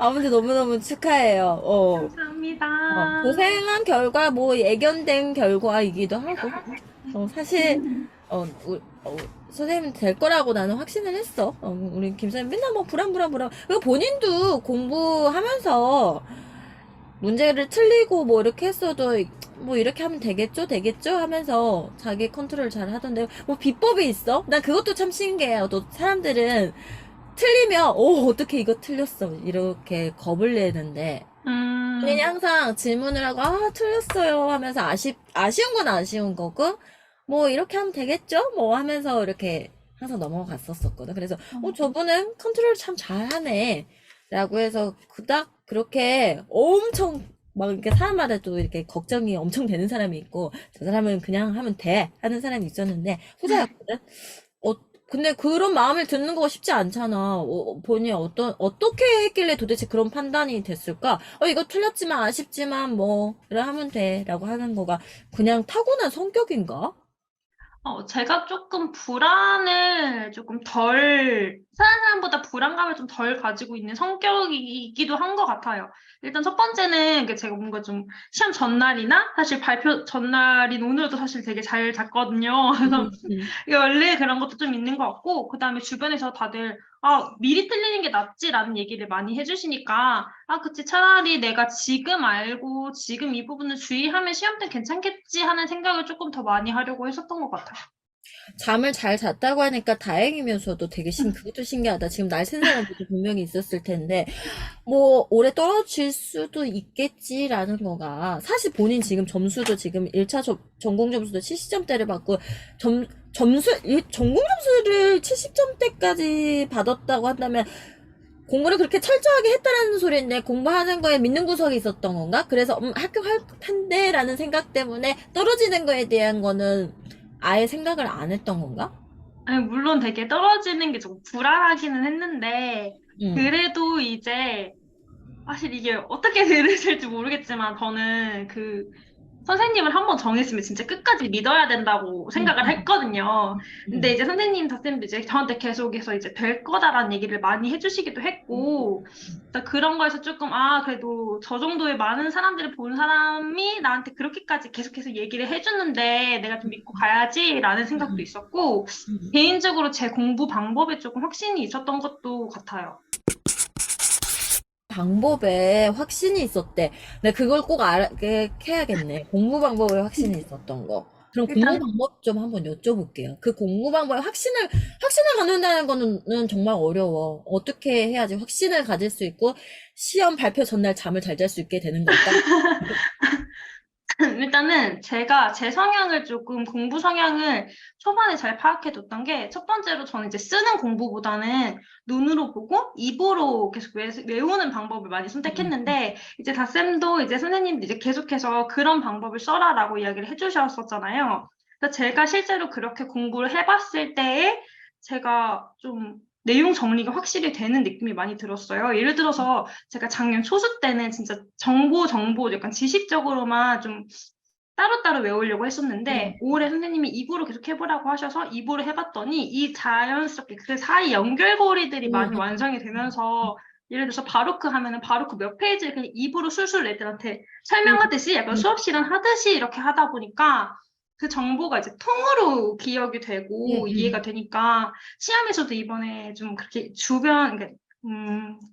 아무튼 너무너무 축하해요. 감사합니다. 고생한 결과, 뭐, 예견된 결과이기도 하고. 사실, 선생님 될 거라고 나는 확신을 했어. 우리 김 선생님 맨날 뭐, 불안. 그리고 본인도 공부하면서 문제를 틀리고 뭐, 이렇게 했어도, 뭐, 이렇게 하면 되겠죠? 하면서 자기 컨트롤 잘 하던데, 뭐, 비법이 있어? 난 그것도 참 신기해요. 또 사람들은 틀리면, 어떻게 이거 틀렸어. 이렇게 겁을 내는데, 본인이 음, 항상 질문을 하고, 틀렸어요 하면서 아쉬운 건 아쉬운 거고, 뭐, 이렇게 하면 되겠죠? 뭐 하면서 이렇게 항상 넘어갔었거든. 그래서, 저분은 컨트롤 참 잘하네. 라고 해서, 그닥 그렇게 엄청, 막 이렇게 사람마다 또 이렇게 걱정이 엄청 되는 사람이 있고, 저 사람은 그냥 하면 돼. 하는 사람이 있었는데, 후자였거든? 어, 근데 그런 마음을 듣는 거 쉽지 않잖아. 본인이 어떻게 했길래 도대체 그런 판단이 됐을까? 이거 틀렸지만 아쉽지만 뭐, 그래 하면 돼. 라고 하는 거가 그냥 타고난 성격인가? 제가 조금 불안을 조금 덜, 다른 사람보다 불안감을 좀 덜 가지고 있는 성격이기도 한 것 같아요. 일단 첫 번째는 제가 뭔가 좀 시험 전날이나 사실 발표 전날인 오늘도 사실 되게 잘 잤거든요. 그래서 음. 원래 그런 것도 좀 있는 것 같고, 그 다음에 주변에서 다들, 미리 틀리는 게 낫지라는 얘기를 많이 해주시니까, 그치, 차라리 내가 지금 알고, 지금 이 부분을 주의하면 시험 때 괜찮겠지 하는 생각을 조금 더 많이 하려고 했었던 것 같아요. 잠을 잘 잤다고 하니까 다행이면서도 되게 그것도 신기하다. 지금 날 샌 사람들도 분명히 있었을 텐데, 뭐, 오래 떨어질 수도 있겠지라는 거가, 사실 본인 지금 점수도 지금 1차 전공 점수도 70점대를 받고, 전공 점수를 70점대까지 받았다고 한다면, 공부를 그렇게 철저하게 했다라는 소리인데, 공부하는 거에 믿는 구석이 있었던 건가? 그래서, 합격할 텐데라는 생각 때문에 떨어지는 거에 대한 거는 아예 생각을 안 했던 건가? 아니, 물론 되게 떨어지는 게 좀 불안하기는 했는데, 응. 그래도 이제, 사실 이게 어떻게 들으실지 모르겠지만, 저는 선생님을 한번 정했으면 진짜 끝까지 믿어야 된다고 응, 생각을 응, 했거든요. 근데 응, 이제 선생님, 쌤도 이제 저한테 계속해서 이제 될 거다라는 얘기를 많이 해주시기도 했고, 그래서 그런 거에서 조금, 그래도 저 정도의 많은 사람들을 본 사람이 나한테 그렇게까지 계속해서 얘기를 해주는데 내가 좀 믿고 가야지라는 생각도 있었고, 응. 개인적으로 제 공부 방법에 조금 확신이 있었던 것도 같아요. 방법에 확신이 있었대. 내 그걸 꼭 알게 해야겠네. 공부 방법에 확신이 있었던 거. 그럼 공부 일단 방법 좀 한번 여쭤볼게요. 그 공부 방법에 확신을 갖는다는 거는 정말 어려워. 어떻게 해야지 확신을 가질 수 있고, 시험 발표 전날 잠을 잘 잘 수 있게 되는 걸까? 일단은 제가 제 성향을 조금 공부 성향을 초반에 잘 파악해뒀던 게 첫 번째로 저는 이제 쓰는 공부보다는 눈으로 보고 입으로 계속 외우는 방법을 많이 음, 선택했는데 이제 닷쌤도 이제 선생님도 이제 계속해서 그런 방법을 써라라고 이야기를 해주셨었잖아요. 그래서 제가 실제로 그렇게 공부를 해봤을 때에 제가 좀 내용 정리가 확실히 되는 느낌이 많이 들었어요. 예를 들어서 제가 작년 초수 때는 진짜 정보 약간 지식적으로만 좀 따로따로 외우려고 했었는데 올해 선생님이 입으로 계속 해보라고 하셔서 입으로 해봤더니 이 자연스럽게 그 사이 연결고리들이 많이 음, 완성이 되면서 예를 들어서 바로크 하면은 바로크 몇 페이지를 그냥 입으로 술술 애들한테 음, 설명하듯이 약간 음, 수업 시간 하듯이 이렇게 하다 보니까 그 정보가 이제 통으로 기억이 되고 이해가 음, 되니까 시험에서도 이번에 좀 그렇게 그러니까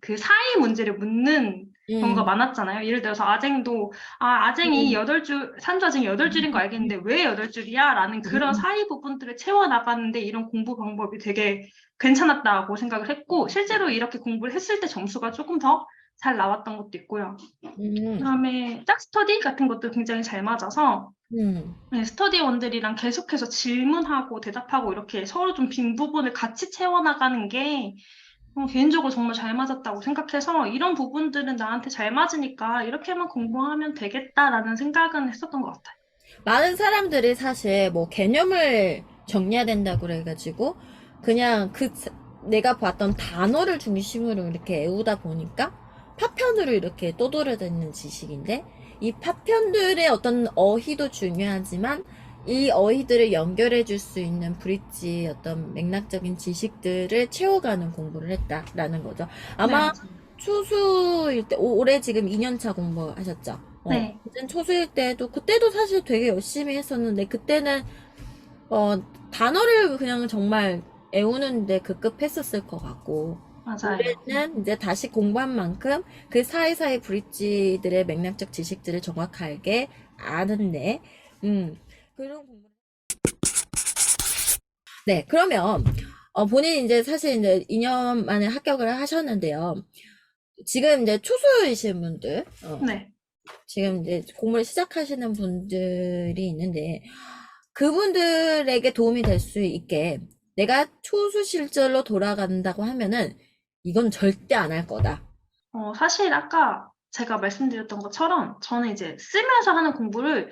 그 사이 문제를 묻는 경우가 음, 많았잖아요. 예를 들어서 아쟁도 아쟁이 음, 8줄, 산자쟁이 8줄인 거 알겠는데 왜 8줄이야? 라는 그런 음, 사이 부분들을 채워나가는데 이런 공부 방법이 되게 괜찮았다고 생각을 했고, 실제로 이렇게 공부를 했을 때 점수가 조금 더 잘 나왔던 것도 있고요. 음, 그다음에 짝스터디 같은 것도 굉장히 잘 맞아서 음. 네, 스터디원들이랑 계속해서 질문하고 대답하고 이렇게 서로 좀 빈 부분을 같이 채워나가는 게 개인적으로 정말 잘 맞았다고 생각해서 이런 부분들은 나한테 잘 맞으니까 이렇게만 공부하면 되겠다라는 생각은 했었던 것 같아요. 많은 사람들이 사실 뭐 개념을 정리해야 된다고 그래가지고 그냥 내가 봤던 단어를 중심으로 이렇게 외우다 보니까 파편으로 이렇게 떠돌아다니는 지식인데 이 파편들의 어떤 어휘도 중요하지만 이 어휘들을 연결해 줄 수 있는 브릿지 어떤 맥락적인 지식들을 채워가는 공부를 했다라는 거죠. 네, 아마 맞아요. 초수일 때, 올해 지금 2년차 공부하셨죠? 네. 완전 초수일 때도, 그때도 사실 되게 열심히 했었는데, 그때는, 어, 단어를 그냥 정말 애우는데 급급했었을 것 같고, 맞아요. 올해는 이제 다시 공부한 만큼 그 사이사이 브릿지들의 맥락적 지식들을 정확하게 아는데, 그런 공부. 네, 그러면, 본인이 이제 사실 이제 2년 만에 합격을 하셨는데요. 지금 이제 초수이신 분들, 네. 지금 이제 공부를 시작하시는 분들이 있는데, 그분들에게 도움이 될 수 있게 내가 초수 실절로 돌아간다고 하면은 이건 절대 안 할 거다. 사실 아까 제가 말씀드렸던 것처럼 저는 이제 쓰면서 하는 공부를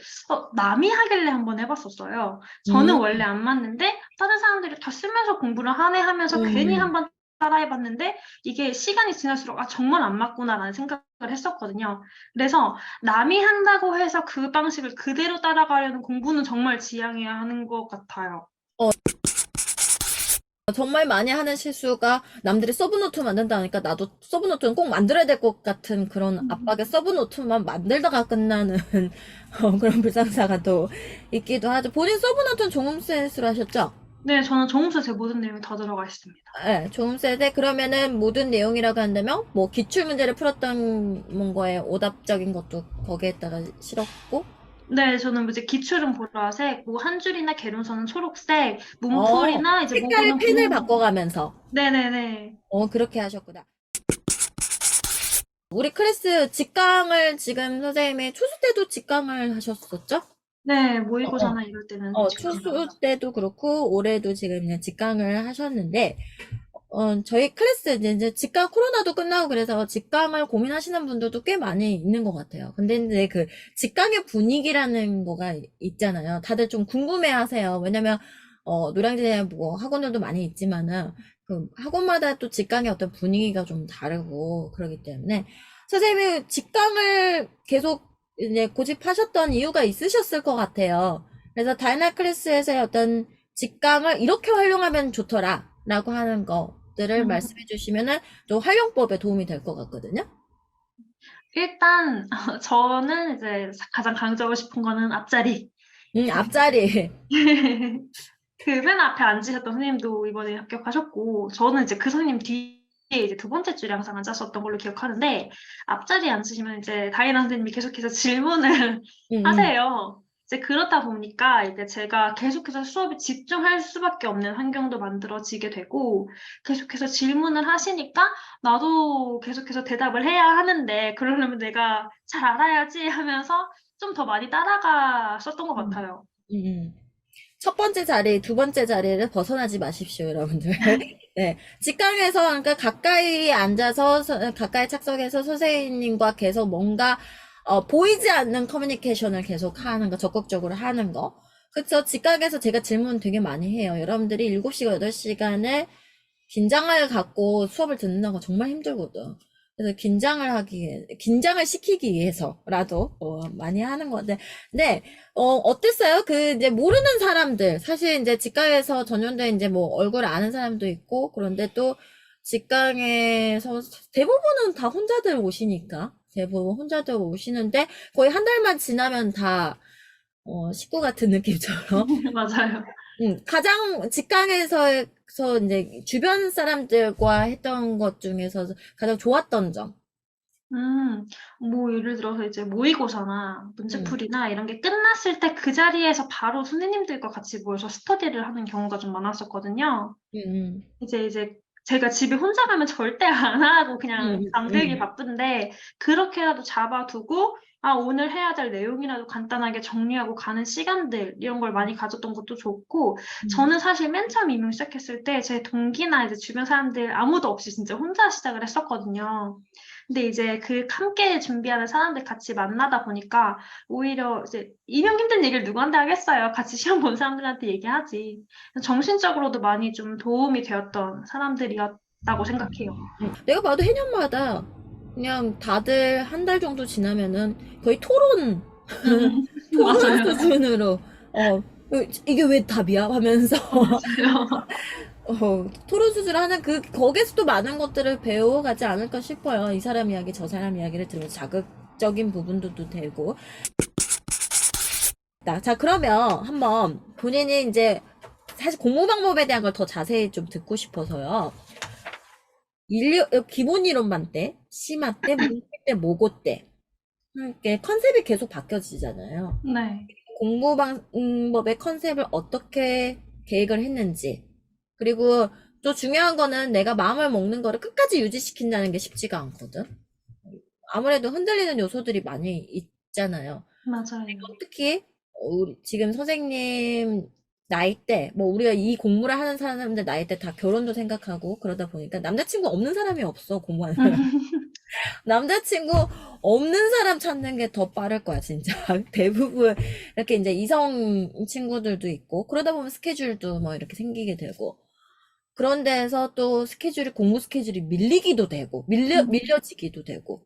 남이 하길래 한번 해봤었어요. 저는 음, 원래 안 맞는데 다른 사람들이 다 쓰면서 공부를 하네 하면서 괜히 음, 한번 따라해봤는데 이게 시간이 지날수록 아, 정말 안 맞구나라는 생각을 했었거든요. 그래서 남이 한다고 해서 그 방식을 그대로 따라가려는 공부는 정말 지양해야 하는 것 같아요. 정말 많이 하는 실수가 남들이 서브노트 만든다니까 나도 서브노트는 꼭 만들어야 될 것 같은 그런 압박에 서브노트만 만들다가 끝나는 그런 불상사가 또 있기도 하죠. 본인 서브노트는 종합센스로 하셨죠? 네, 저는 정음수 제 모든 내용이 다 들어가 있습니다. 네, 종합센스 그러면은 모든 내용이라고 한다면 뭐 기출 문제를 풀었던 뭔가의 오답적인 것도 거기에다가 실었고 네, 저는 이제 기출은 보라색, 뭐 한 줄이나 개론서는 초록색, 어, 문풀이나 이제 색깔 모고는 펜을 분홍. 바꿔가면서 네네네. 그렇게 하셨구나. 우리 클래스 직강을 지금 선생님이 초수 때도 직강을 하셨었죠? 네, 어, 어. 모의고사나 이럴 때는 직접 초수 나가죠. 때도 그렇고 올해도 지금 그냥 직강을 하셨는데 저희 클래스 이제 직강 코로나도 끝나고 그래서 직강을 고민하시는 분들도 꽤 많이 있는 것 같아요. 근데 이제 그 직강의 분위기라는 거가 있잖아요. 다들 좀 궁금해하세요. 왜냐면 노량진에 뭐 학원들도 많이 있지만은 그 학원마다 또 직강의 어떤 분위기가 좀 다르고 그러기 때문에 선생님이 직강을 계속 이제 고집하셨던 이유가 있으셨을 것 같아요. 그래서 다이나 클래스에서의 어떤 직강을 이렇게 활용하면 좋더라 라고 하는 것들을 말씀해 주시면은 좀 활용법에 도움이 될 것 같거든요. 일단, 저는 이제 가장 강조하고 싶은 거는 앞자리. 앞자리. 그 맨 앞에 앉으셨던 선생님도 이번에 합격하셨고, 저는 이제 그 선생님 뒤에 이제 두 번째 줄에 항상 앉았었던 걸로 기억하는데, 앞자리에 앉으시면 이제 다이나 선생님이 계속해서 질문을 음, 음, 하세요. 이제 그러다 보니까 이제 제가 계속해서 수업에 집중할 수밖에 없는 환경도 만들어지게 되고, 계속해서 질문을 하시니까 나도 계속해서 대답을 해야 하는데, 그러려면 내가 잘 알아야지 하면서 좀 더 많이 따라갔었던 것 음, 같아요. 음. 첫 번째 자리, 두 번째 자리를 벗어나지 마십시오, 여러분들. 네. 직강에서, 그러니까 가까이 앉아서, 가까이 착석해서 선생님과 계속 뭔가, 보이지 않는 커뮤니케이션을 계속 하는 거, 적극적으로 하는 거. 그쵸. 직강에서 제가 질문 되게 많이 해요. 여러분들이 7시간, 8시간을 긴장을 갖고 수업을 듣는 거 정말 힘들거든. 그래서 긴장을 시키기 위해서라도, 많이 하는 건데. 근데, 어땠어요? 그, 이제 모르는 사람들, 사실 이제 직강에서 전년도에 이제 뭐 얼굴 아는 사람도 있고, 그런데 또 직강에서 대부분은 다 혼자들 오시니까, 대부분 혼자들 오시는데, 거의 한 달만 지나면 다, 식구 같은 느낌처럼. 맞아요. 가장 직강에서 이제 주변 사람들과 했던 것 중에서 가장 좋았던 점. 음, 뭐, 예를 들어서 이제 모의고사나 음, 문제풀이나 이런 게 끝났을 때 그 자리에서 바로 선생님들과 같이 모여서 스터디를 하는 경우가 좀 많았었거든요. 음, 이제 제가 집에 혼자 가면 절대 안 하고 그냥 음, 잠들기 음, 바쁜데, 그렇게라도 잡아두고, 아, 오늘 해야 될 내용이라도 간단하게 정리하고 가는 시간들, 이런 걸 많이 가졌던 것도 좋고, 음, 저는 사실 맨 처음 임용 시작했을 때 제 동기나 이제 주변 사람들 아무도 없이 진짜 혼자 시작을 했었거든요. 근데 이제 그 함께 준비하는 사람들 같이 만나다 보니까 오히려 이제 임용 힘든 얘기를 누구한테 하겠어요. 같이 시험 본 사람들한테 얘기하지. 정신적으로도 많이 좀 도움이 되었던 사람들이었다고 생각해요. 내가 봐도 해년마다 그냥 다들 한 달 정도 지나면은 거의 토론, 토론 맞아요. 수준으로, 이게 왜 답이야? 하면서 맞아요. 토론 수술을 하는 거기서 또 많은 것들을 배워가지 않을까 싶어요. 이 사람 이야기, 저 사람 이야기를 들으면서 자극적인 부분도 되고. 자, 그러면 한번 본인이 이제 사실 공부 방법에 대한 걸 더 자세히 좀 듣고 싶어서요. 기본 이론만 때, 심화 때, 문제 때, 모고 때. 이렇게 컨셉이 계속 바뀌어지잖아요. 네. 공부 방법의 컨셉을 어떻게 계획을 했는지. 그리고 또 중요한 거는 내가 마음을 먹는 거를 끝까지 유지시킨다는 게 쉽지가 않거든. 아무래도 흔들리는 요소들이 많이 있잖아요. 맞아요. 특히 지금 선생님 나이대, 뭐 우리가 이 공부를 하는 사람들 나이대 다 결혼도 생각하고 그러다 보니까 남자친구 없는 사람이 없어, 공부하는 사람. 남자친구 없는 사람 찾는 게 더 빠를 거야, 진짜. 대부분 이렇게 이제 이성 친구들도 있고 그러다 보면 스케줄도 뭐 이렇게 생기게 되고 그런 데에서 또 공부 스케줄이 밀리기도 되고 밀려지기도 되고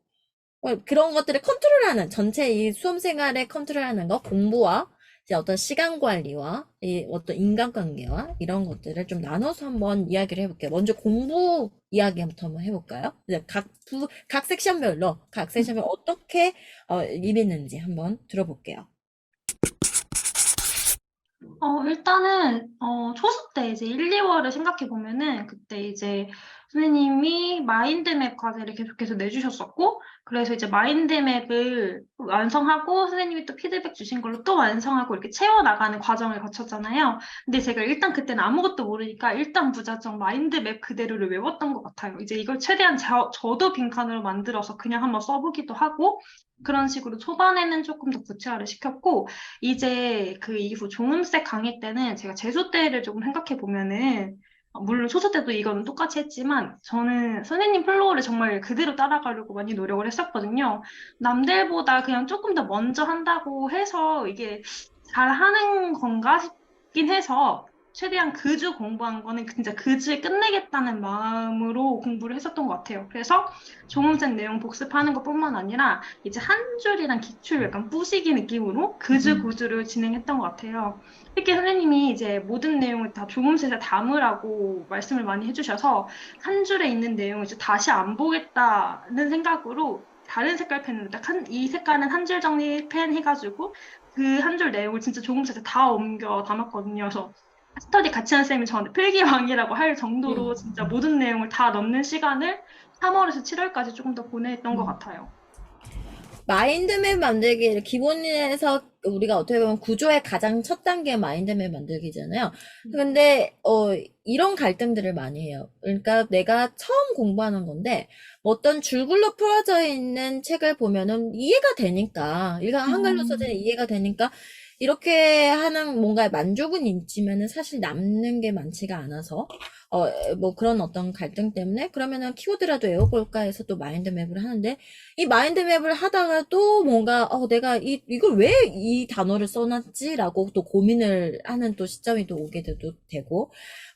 그런 것들을 컨트롤하는, 전체 이 수험 생활에 컨트롤하는 거, 공부와 이제 어떤 시간 관리와 이 어떤 인간관계와 이런 것들을 좀 나눠서 한번 이야기를 해볼게요. 먼저 공부 이야기부터 한번 해볼까요? 이제 각 섹션별로, 어떻게 임했는지 한번 들어볼게요. 일단은, 초수 때 이제 1, 2월을 생각해 보면은, 그때 이제 선생님이 마인드맵 과제를 계속해서 내주셨었고, 그래서 이제 마인드맵을 완성하고, 선생님이 또 피드백 주신 걸로 또 완성하고, 이렇게 채워나가는 과정을 거쳤잖아요. 근데 제가 일단 그때는 아무것도 모르니까, 일단 부자정 마인드맵 그대로를 외웠던 것 같아요. 이제 이걸 최대한 저도 빈칸으로 만들어서 그냥 한번 써보기도 하고, 그런 식으로 초반에는 조금 더 구체화를 시켰고, 이제 그 이후 종음색 강의 때는 제가 재수 때를 조금 생각해 보면은 물론 초수 때도 이거는 똑같이 했지만 저는 선생님 플로우를 정말 그대로 따라가려고 많이 노력을 했었거든요. 남들보다 그냥 조금 더 먼저 한다고 해서 이게 잘하는 건가 싶긴 해서 최대한 그 주 공부한 거는 진짜 그 주에 끝내겠다는 마음으로 공부를 했었던 것 같아요. 그래서 종음색 내용 복습하는 것뿐만 아니라 이제 한 줄이랑 기출 약간 뿌시기 느낌으로 그주 구주를 진행했던 것 같아요. 특히 선생님이 이제 모든 내용을 다 종음색에 담으라고 말씀을 많이 해주셔서 한 줄에 있는 내용을 이제 다시 안 보겠다는 생각으로 다른 색깔 펜으로 이 색깔은 한 줄 정리 펜 해가지고 그 한 줄 내용을 진짜 종음색에 다 옮겨 담았거든요. 그래서 스터디 같이 한 쌤이 저한테 필기왕이라고 할 정도로 진짜 모든 내용을 다 넣는 시간을 3월에서 7월까지 조금 더 보냈던 것 같아요. 마인드맵 만들기, 기본에서 우리가 어떻게 보면 구조의 가장 첫 단계 마인드맵 만들기잖아요. 근데, 이런 갈등들을 많이 해요. 그러니까 내가 처음 공부하는 건데, 어떤 줄글로 풀어져 있는 책을 보면은 이해가 되니까, 한글로 써져 있는 이해가 되니까, 이렇게 하는 뭔가 만족은 있지만은 사실 남는 게 많지가 않아서, 뭐 그런 어떤 갈등 때문에 그러면은 키워드라도 외워볼까 해서 또 마인드맵을 하는데 이 마인드맵을 하다가 또 뭔가 내가 이걸 왜 이 단어를 써놨지라고 또 고민을 하는 또 시점이 또 오게 되고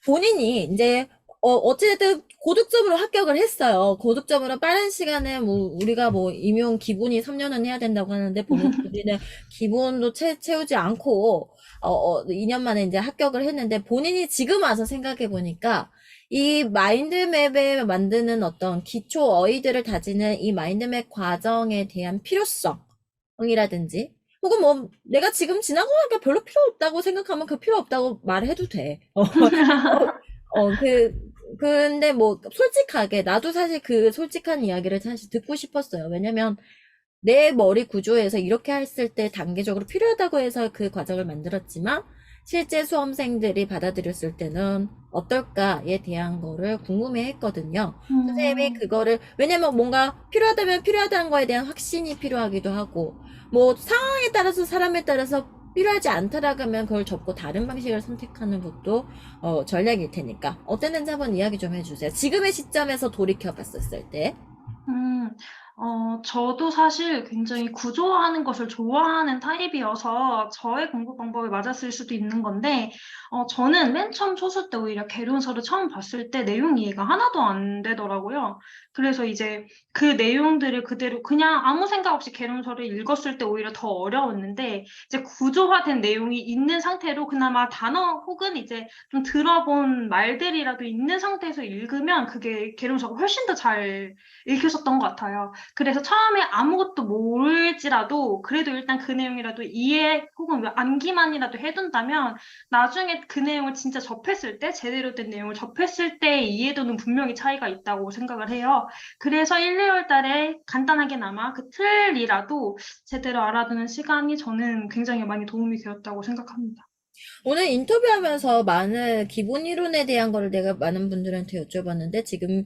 본인이 이제 어찌됐든 고득점으로 합격을 했어요. 고득점으로 빠른 시간에 뭐 우리가 뭐 임용 기본이 3년은 해야 된다고 하는데 본인은 기본도 채우지 않고 2년 만에 이제 합격을 했는데 본인이 지금 와서 생각해 보니까 이 마인드맵에 만드는 어떤 기초 어휘들을 다지는 이 마인드맵 과정에 대한 필요성이라든지 혹은 뭐 내가 지금 지나고 나니까 별로 필요 없다고 생각하면 그 필요 없다고 말해도 돼. 근데 뭐 솔직하게 나도 사실 그 솔직한 이야기를 사실 듣고 싶었어요. 왜냐면 내 머리 구조에서 이렇게 했을 때 단계적으로 필요하다고 해서 그 과정을 만들었지만 실제 수험생들이 받아들였을 때는 어떨까에 대한 거를 궁금해 했거든요. 선생님이 그거를, 왜냐면 뭔가 필요하다면 필요하다는 거에 대한 확신이 필요하기도 하고, 뭐 상황에 따라서 사람에 따라서 필요하지 않다라고 하면 그걸 접고 다른 방식을 선택하는 것도 전략일 테니까. 어땠는지 한번 이야기 좀 해주세요. 지금의 시점에서 돌이켜 봤었을 때. 저도 사실 굉장히 구조화하는 것을 좋아하는 타입이어서 저의 공부 방법이 맞았을 수도 있는 건데, 저는 맨 처음 초수 때 오히려 개론서를 처음 봤을 때 내용 이해가 하나도 안 되더라고요. 그래서 이제 그 내용들을 그대로 그냥 아무 생각 없이 개론서를 읽었을 때 오히려 더 어려웠는데, 이제 구조화된 내용이 있는 상태로 그나마 단어 혹은 이제 좀 들어본 말들이라도 있는 상태에서 읽으면 그게 개론서가 훨씬 더 잘 읽혔었던 것 같아요. 그래서 처음에 아무것도 모를지라도 그래도 일단 그 내용이라도 이해 혹은 암기만이라도 해둔다면 나중에 그 내용을 진짜 접했을 때 제대로 된 내용을 접했을 때의 이해도는 분명히 차이가 있다고 생각을 해요. 그래서 1, 2월 달에 간단하게나마 그 틀이라도 제대로 알아두는 시간이 저는 굉장히 많이 도움이 되었다고 생각합니다. 오늘 인터뷰하면서 많은 기본 이론에 대한 거를 내가 많은 분들한테 여쭤봤는데, 지금,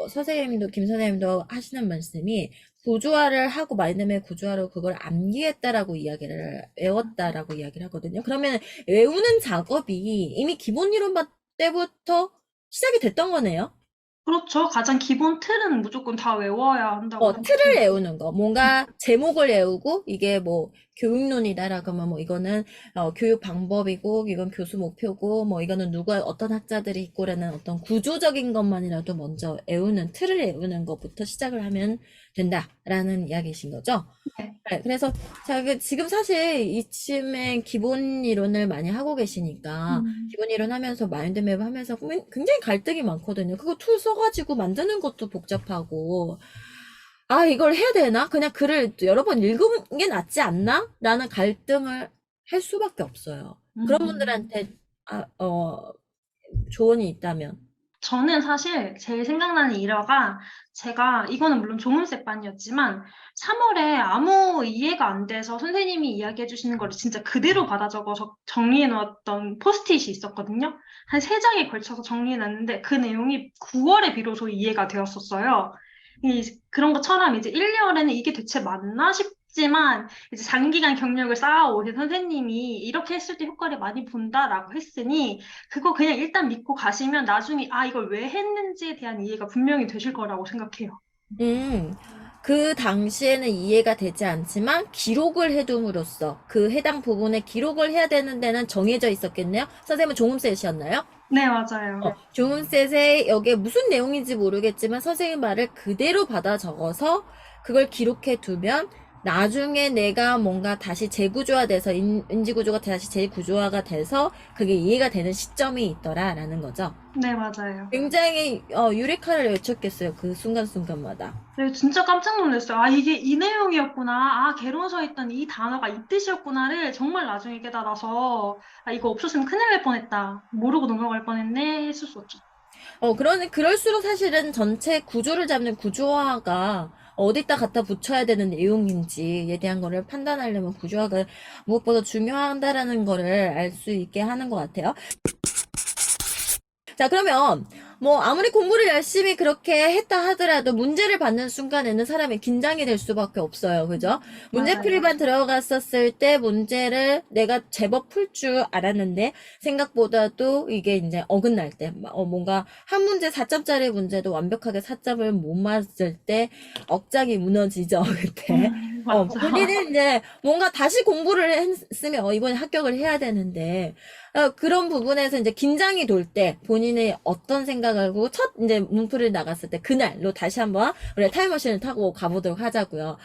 선생님도, 김 선생님도 하시는 말씀이 구조화를 하고 마인드맵 구조화로 그걸 암기했다라고 이야기를, 외웠다라고 이야기를 하거든요. 그러면 외우는 작업이 이미 기본 이론 때부터 시작이 됐던 거네요. 그렇죠. 가장 기본 틀은 무조건 다 외워야 한다고 틀을 생각합니다. 외우는 거. 뭔가 제목을 외우고, 이게 뭐, 교육론이다라고 하면 뭐, 이거는, 교육 방법이고, 이건 교수 목표고, 뭐, 이거는 누가, 어떤 학자들이 있고라는 어떤 구조적인 것만이라도 먼저 외우는, 틀을 외우는 것부터 시작을 하면 된다라는 이야기이신 거죠? 네. 네, 그래서 지금 사실 이쯤에 기본 이론을 많이 하고 계시니까 음. 기본 이론 하면서 마인드맵 하면서 굉장히 갈등이 많거든요. 그거 툴 써가지고 만드는 것도 복잡하고 아 이걸 해야 되나? 그냥 글을 여러 번 읽은 게 낫지 않나? 라는 갈등을 할 수밖에 없어요. 그런 음. 분들한테 조언이 있다면 저는 사실 제일 생각나는 일화가 제가 이거는 물론 조문세반이었지만 3월에 아무 이해가 안 돼서 선생님이 이야기해 주시는 거를 진짜 그대로 받아 적어서 정리해 놓았던 포스트잇이 있었거든요. 한 3장에 걸쳐서 정리해 놨는데 그 내용이 9월에 비로소 이해가 되었었어요. 그런 것처럼 이제 1, 2월에는 이게 대체 맞나 싶지만 이제 장기간 경력을 쌓아오신 선생님이 이렇게 했을 때 효과를 많이 본다라고 했으니 그거 그냥 일단 믿고 가시면 나중에 아, 이걸 왜 했는지에 대한 이해가 분명히 되실 거라고 생각해요. 음, 그 당시에는 이해가 되지 않지만 기록을 해둠으로써 그 해당 부분에 기록을 해야 되는 데는 정해져 있었겠네요. 선생님은 종음셋이었나요? 네, 맞아요. 종음셋에 여기에 무슨 내용인지 모르겠지만 선생님 말을 그대로 받아 적어서 그걸 기록해 두면 나중에 내가 뭔가 다시 재구조화돼서 인지구조가 다시 재구조화가 돼서 그게 이해가 되는 시점이 있더라라는 거죠. 네, 맞아요. 굉장히 유레카를 외쳤겠어요. 그 순간순간마다. 네, 진짜 깜짝 놀랐어요. 아, 이게 이 내용이었구나. 아, 개론서에 있던 이 단어가 이 뜻이었구나를 정말 나중에 깨달아서 아, 이거 없었으면 큰일 날 뻔했다. 모르고 넘어갈 뻔했네 했었었죠. 그럴수록 사실은 전체 구조를 잡는 구조화가 어디다 갖다 붙여야 되는 내용인지에 대한 거를 판단하려면 구조화가 무엇보다 중요하다라는 거를 알 수 있게 하는 것 같아요. 자, 그러면, 뭐, 아무리 공부를 열심히 그렇게 했다 하더라도 문제를 받는 순간에는 사람이 긴장이 될 수밖에 없어요. 그죠? 맞아요. 문제풀이반 들어갔었을 때 문제를 내가 제법 풀 줄 알았는데, 생각보다도 이게 이제 어긋날 때, 뭔가 한 문제 4점짜리 문제도 완벽하게 4점을 못 맞을 때, 억장이 무너지죠, 그때. 맞아. 본인은 이제 뭔가 다시 공부를 했으면, 이번에 합격을 해야 되는데, 그런 부분에서 이제 긴장이 돌 때 본인의 어떤 생각을 하고 첫 이제 문풀을 나갔을 때 그날로 다시 한번 우리 타임머신을 타고 가보도록 하자고요.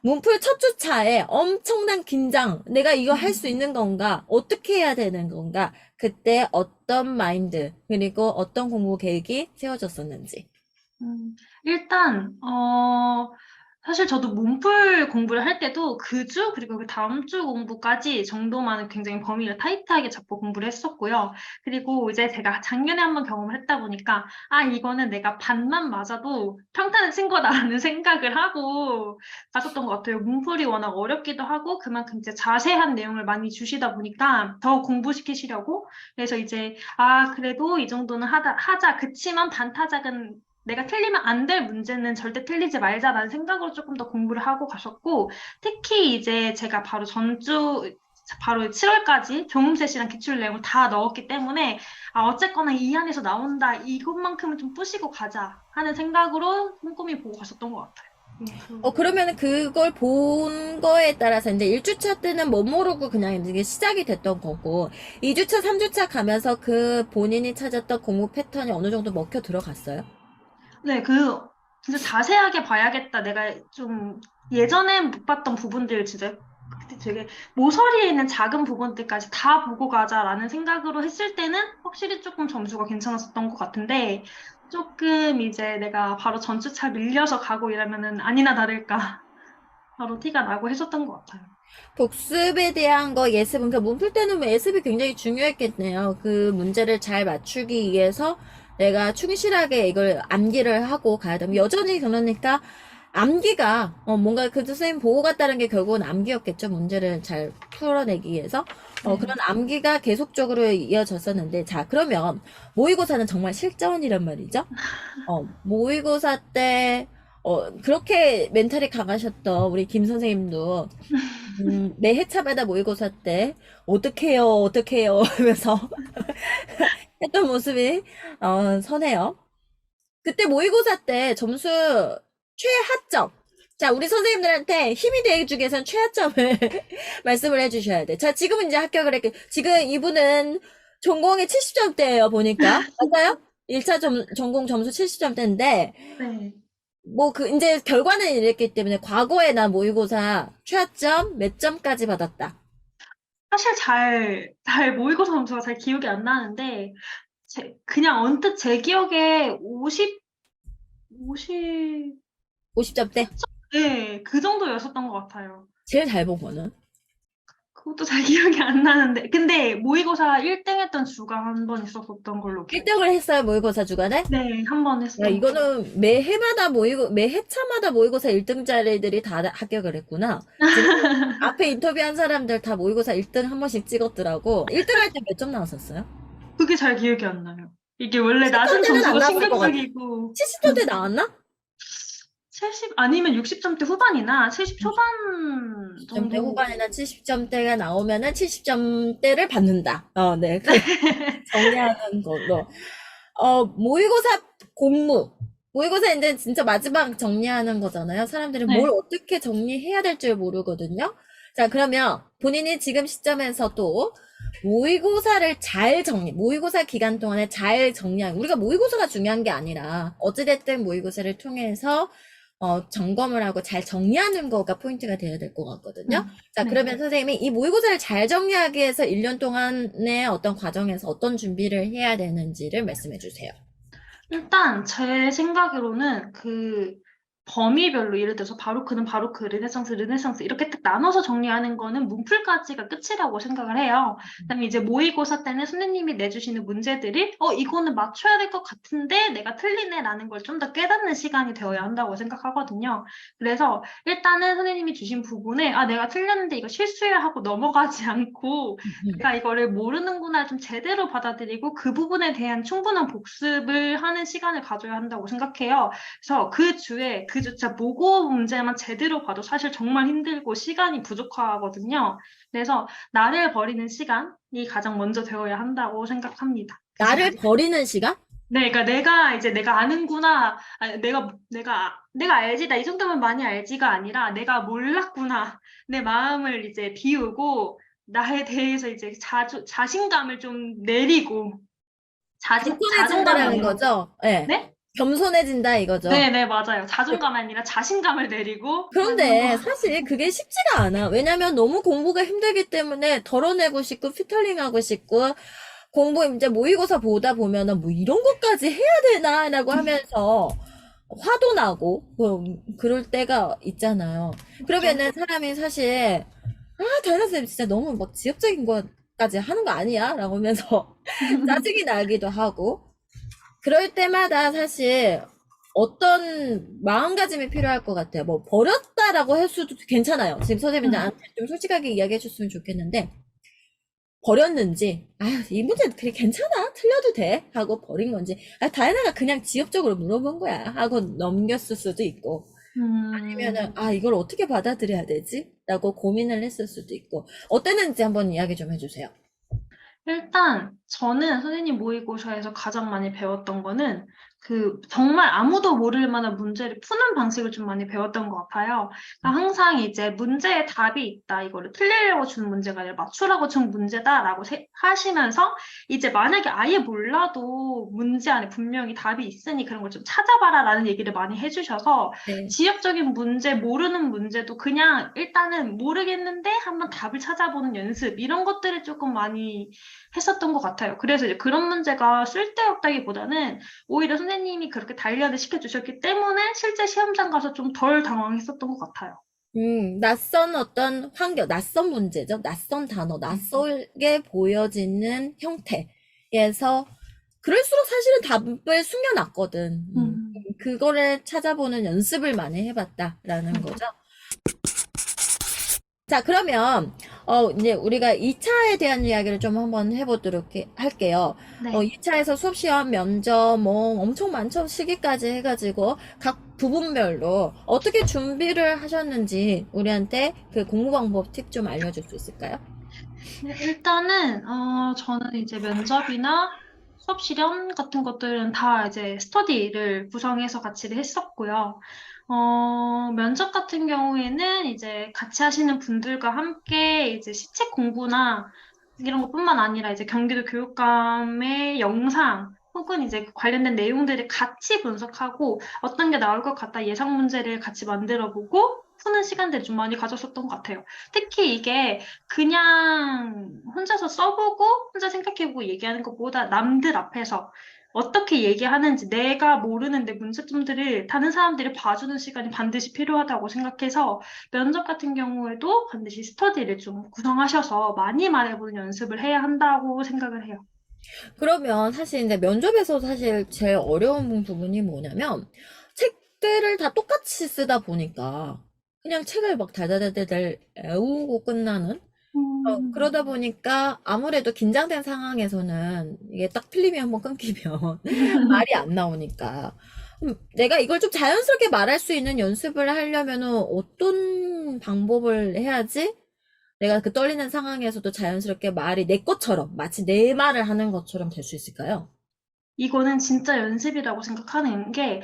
문풀 첫 주차에 엄청난 긴장, 내가 이거 할 수 있는 건가? 어떻게 해야 되는 건가? 그때 어떤 마인드, 그리고 어떤 공부 계획이 세워졌었는지. 일단, 사실 저도 문풀 공부를 할 때도 그 주, 그리고 그 다음 주 공부까지 정도만 굉장히 범위를 타이트하게 잡고 공부를 했었고요. 그리고 이제 제가 작년에 한번 경험을 했다 보니까, 아, 이거는 내가 반만 맞아도 평탄을 친 거다라는 생각을 하고 갔었던 것 같아요. 문풀이 워낙 어렵기도 하고, 그만큼 이제 자세한 내용을 많이 주시다 보니까 더 공부시키시려고. 그래서 이제, 아, 그래도 이 정도는 하자. 그치만 반타작은 내가 틀리면 안 될 문제는 절대 틀리지 말자라는 생각으로 조금 더 공부를 하고 가셨고, 특히 이제 제가 바로 7월까지 조문셋이랑 기출 내용을 다 넣었기 때문에, 아, 어쨌거나 이 안에서 나온다. 이것만큼은 좀 뿌시고 가자 하는 생각으로 꼼꼼히 보고 갔었던 것 같아요. 그러면은 그걸 본 거에 따라서 이제 1주차 때는 뭐 모르고 그냥 이게 시작이 됐던 거고, 2주차, 3주차 가면서 그 본인이 찾았던 공부 패턴이 어느 정도 먹혀 들어갔어요? 네, 진짜 자세하게 봐야겠다. 내가 좀 예전에 못 봤던 부분들 진짜 그때 되게 모서리에 있는 작은 부분들까지 다 보고 가자라는 생각으로 했을 때는 확실히 조금 점수가 괜찮았었던 것 같은데 조금 이제 내가 바로 전주차 밀려서 가고 이러면은 아니나 다를까 바로 티가 나고 했었던 것 같아요. 복습에 대한 거 예습은, 그러니까 문풀 때는 뭐 예습이 굉장히 중요했겠네요. 그 문제를 잘 맞추기 위해서 내가 충실하게 이걸 암기를 하고 가야 되면, 여전히 그러니까 암기가, 뭔가 그 선생님 보고 갔다는 게 결국은 암기였겠죠. 문제를 잘 풀어내기 위해서. 네. 그런 암기가 계속적으로 이어졌었는데, 자, 그러면 모의고사는 정말 실전이란 말이죠. 모의고사 때, 그렇게 멘탈이 강하셨던 우리 김 선생님도, 매 회차마다 모의고사 때, 어떡해요, 어떡해요, 하면서 했던 모습이, 선해요. 그때 모의고사 때 점수 최하점. 자, 우리 선생님들한테 힘이 되주기 위해서는 최하점을 말씀을 해주셔야 돼. 자, 지금은 이제 합격을 했게. 지금 이분은 전공이 70점대예요, 보니까. 맞아요? 1차 전공 점수 70점대인데, 네. 뭐, 이제 결과는 이랬기 때문에 과거에 나 모의고사 최하점 몇 점까지 받았다. 사실 모의고사 점수가 잘 기억이 안 나는데 그냥 언뜻 제 기억에 50, 50점대? 네, 그 정도였었던 것 같아요. 제일 잘 본 거는? 그것도 잘 기억이 안 나는데. 근데 모의고사 1등 했던 주가 한 번 있었었던 걸로 기억해요. 1등을 했어요, 모의고사 주간에? 네, 한 번 야, 했었던 것 같아요. 이거는 매 회차마다 모의고사 1등짜리들이 다 합격을 했구나. 지금 앞에 인터뷰한 사람들 다 모의고사 1등 한 번씩 찍었더라고. 1등 할 때 몇 점 나왔었어요? 그게 잘 기억이 안 나요. 이게 원래 낮은 70점대는 안 점수가 나왔을 것 신경 같아. 쓰이고 70점대 나왔나? 70 아니면 60점대 후반이나 70 초반 60점대 정도. 후반이나 70점대가 나오면은 70점대를 받는다. 네. 정리하는 걸로. 모의고사 공무. 모의고사 이제 진짜 마지막 정리하는 거잖아요. 사람들이 뭘 네. 어떻게 정리해야 될 줄 모르거든요. 자, 그러면 본인이 지금 시점에서도 모의고사 기간 동안에 잘 정리하는, 우리가 모의고사가 중요한 게 아니라, 어찌됐든 모의고사를 통해서, 점검을 하고 잘 정리하는 거가 포인트가 되어야 될 것 같거든요. 자, 네. 그러면 선생님이 이 모의고사를 잘 정리하기 위해서 1년 동안의 어떤 과정에서 어떤 준비를 해야 되는지를 말씀해 주세요. 일단 제 생각으로는 범위별로 예를 들어서 바로크는 바로크, 르네상스 이렇게 딱 나눠서 정리하는 거는 문풀까지가 끝이라고 생각을 해요. 그다음에 이제 모의고사 때는 선생님이 내주시는 문제들이 이거는 맞춰야 될 것 같은데 내가 틀리네라는 걸 좀 더 깨닫는 시간이 되어야 한다고 생각하거든요. 그래서 일단은 선생님이 주신 부분에 내가 틀렸는데 이거 실수야 하고 넘어가지 않고 내가 이거를 모르는구나 좀 제대로 받아들이고 그 부분에 대한 충분한 복습을 하는 시간을 가져야 한다고 생각해요. 그래서 그 주에 그 주차 모고 문제만 제대로 봐도 사실 정말 힘들고 시간이 부족하거든요. 그래서 나를 버리는 시간이 가장 먼저 되어야 한다고 생각합니다. 그 나를 시간. 버리는 시간? 네, 그러니까 내가 아는구나, 내가 알지, 나 이 정도면 많이 알지가 아니라 내가 몰랐구나, 내 마음을 이제 비우고 나에 대해서 이제 자신감을 좀 내리고 자존감이 겸손해진다라는 아니라 거죠? 네. 네? 겸손해진다 이거죠. 네, 맞아요. 자존감이 아니라 자신감을 내리고 하는 거. 그런데 사실 그게 쉽지가 않아. 왜냐면 너무 공부가 힘들기 때문에 덜어내고 싶고 피털링하고 싶고 공부 이제 모의고사 보다 보면은 뭐 이런 것까지 해야 되나라고 하면서 화도 나고 그럴 때가 있잖아요. 그렇죠. 그러면은 사람이 사실 다현아 쌤 진짜 너무 막 지엽적인 것까지 하는 거 아니야? 라고 하면서 짜증이 나기도 하고 그럴 때마다 사실 어떤 마음가짐이 필요할 것 같아요. 뭐 버렸다라고 할 수도 괜찮아요. 지금 선생님이 음. 나한테 좀 솔직하게 이야기해 줬으면 좋겠는데 버렸는지 이 문제 그래 괜찮아 틀려도 돼 하고 버린 건지 다현아가 그냥 지엽적으로 물어본 거야 하고 넘겼을 수도 있고 아니면은 이걸 어떻게 받아들여야 되지? 라고 고민을 했을 수도 있고 어땠는지 한번 이야기 좀 해주세요. 일단 저는 선생님 모의고사에서 가장 많이 배웠던 거는 정말 아무도 모를 만한 문제를 푸는 방식을 좀 많이 배웠던 것 같아요. 그러니까 항상 이제 문제에 답이 있다. 이거를 틀리려고 준 문제가 아니라 맞추라고 준 문제다라고 하시면서 이제 만약에 아예 몰라도 문제 안에 분명히 답이 있으니 그런 걸 좀 찾아봐라라는 얘기를 많이 해주셔서 네. 지역적인 문제, 모르는 문제도 그냥 일단은 모르겠는데 한번 답을 찾아보는 연습 이런 것들을 조금 많이 했었던 것 같아요. 그래서 이제 그런 문제가 쓸데없다기보다는 오히려 선생님이 그렇게 단련을 시켜주셨기 때문에 실제 시험장 가서 좀 덜 당황했었던 것 같아요. 낯선 어떤 환경, 낯선 문제죠. 낯선 단어, 낯설게 보여지는 형태에서, 그럴수록 사실은 답을 숨겨놨거든. 음, 그거를 찾아보는 연습을 많이 해봤다라는 거죠. 자, 그러면, 이제 우리가 2차에 대한 이야기를 좀 한번 해보도록 할게요. 네. 2차에서 수업 시험, 면접, 뭐, 엄청 많죠. 시기까지 해가지고, 각 부분별로 어떻게 준비를 하셨는지, 우리한테 그 공부 방법 팁 좀 알려줄 수 있을까요? 네, 일단은, 저는 이제 면접이나 수업 실현 같은 것들은 다 이제 스터디를 구성해서 같이 했었고요. 면접 같은 경우에는 이제 같이 하시는 분들과 함께 이제 시책 공부나 이런 것뿐만 아니라 이제 경기도 교육감의 영상 혹은 이제 관련된 내용들을 같이 분석하고 어떤 게 나올 것 같다 예상 문제를 같이 만들어 보고 푸는 시간들을 좀 많이 가졌었던 것 같아요. 특히 이게 그냥 혼자서 써보고 혼자 생각해보고 얘기하는 것보다 남들 앞에서 어떻게 얘기하는지 내가 모르는데 문제점들을 다른 사람들이 봐주는 시간이 반드시 필요하다고 생각해서 면접 같은 경우에도 반드시 스터디를 좀 구성하셔서 많이 말해보는 연습을 해야 한다고 생각을 해요. 그러면 사실 이제 면접에서 사실 제일 어려운 부분이 뭐냐면, 책들을 다 똑같이 쓰다 보니까, 그냥 책을 막 달달달달 외우고 끝나는? 그러다 보니까 아무래도 긴장된 상황에서는 이게 딱 필름이 한번 끊기면 말이 안 나오니까. 내가 이걸 좀 자연스럽게 말할 수 있는 연습을 하려면은 어떤 방법을 해야지 내가 그 떨리는 상황에서도 자연스럽게 말이 내 것처럼, 마치 내 말을 하는 것처럼 될 수 있을까요? 이거는 진짜 연습이라고 생각하는 게,